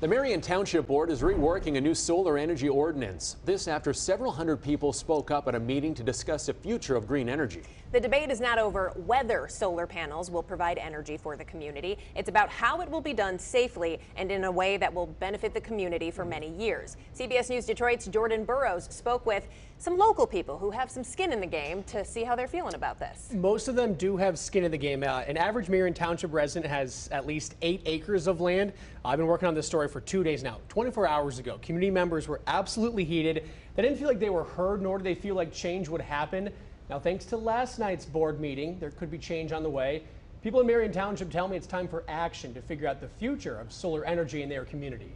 The Marion Township Board is reworking a new solar energy ordinance. This after several hundred people spoke up at a meeting to discuss the future of green energy. The debate is not over whether solar panels will provide energy for the community. It's about how it will be done safely and in a way that will benefit the community for many years. CBS News Detroit's Jordan Burrows spoke with some local people who have some skin in the game to see how they're feeling about this. Most of them do have skin in the game. An average Marion Township resident has at least 8 acres of land. I've been working on this story for 2 days now. 24 hours ago, community members were absolutely heated. They didn't feel like they were heard, nor did they feel like change would happen. Now, thanks to last night's board meeting, there could be change on the way. People in Marion Township tell me it's time for action to figure out the future of solar energy in their community.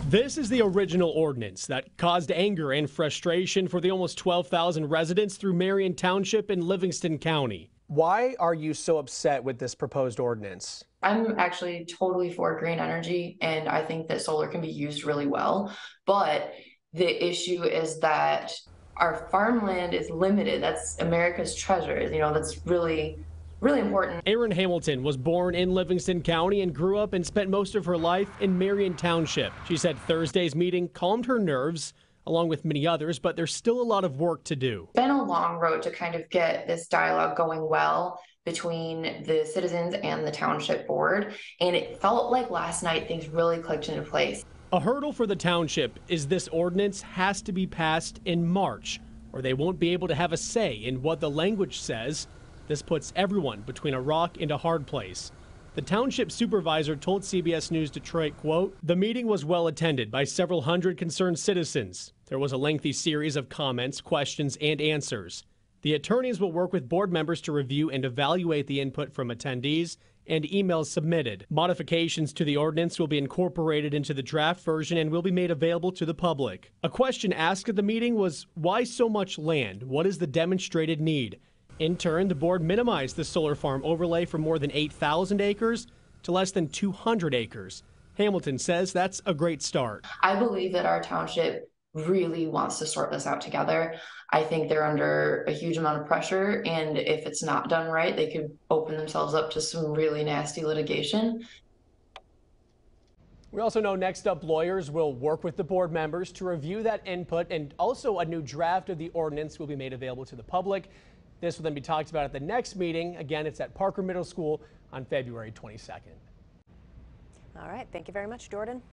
This is the original ordinance that caused anger and frustration for the almost 12,000 residents through Marion Township in Livingston County. Why are you so upset with this proposed ordinance? I'm actually totally for green energy, and I think that solar can be used really well. But the issue is that our farmland is limited. That's America's treasure. That's really important. Erin Hamilton was born in Livingston County and grew up and spent most of her life in Marion Township. She said Thursday's meeting calmed her nerves, along with many others, but there's still a lot of work to do. It's been a long road to kind of get this dialogue going well between the citizens and the township board, and it felt like last night things really clicked into place. A hurdle for the township is this ordinance has to be passed in March, or they won't be able to have a say in what the language says. This puts everyone between a rock and a hard place. The township supervisor told CBS News Detroit, quote, "The meeting was well attended by several hundred concerned citizens. There was a lengthy series of comments, questions, and answers. The attorneys will work with board members to review and evaluate the input from attendees and emails submitted. Modifications to the ordinance will be incorporated into the draft version and will be made available to the public." A question asked at the meeting was, why so much land? What is the demonstrated need? In turn, the board minimized the solar farm overlay from more than 8,000 acres to less than 200 acres. Hamilton says that's a great start. I believe that our township really wants to sort this out together. I think they're under a huge amount of pressure, and if it's not done right, they could open themselves up to some really nasty litigation. We also know next up, lawyers will work with the board members to review that input, and also a new draft of the ordinance will be made available to the public. This will then be talked about at the next meeting. Again, it's at Parker Middle School on February 22nd. All right. Thank you very much, Jordan.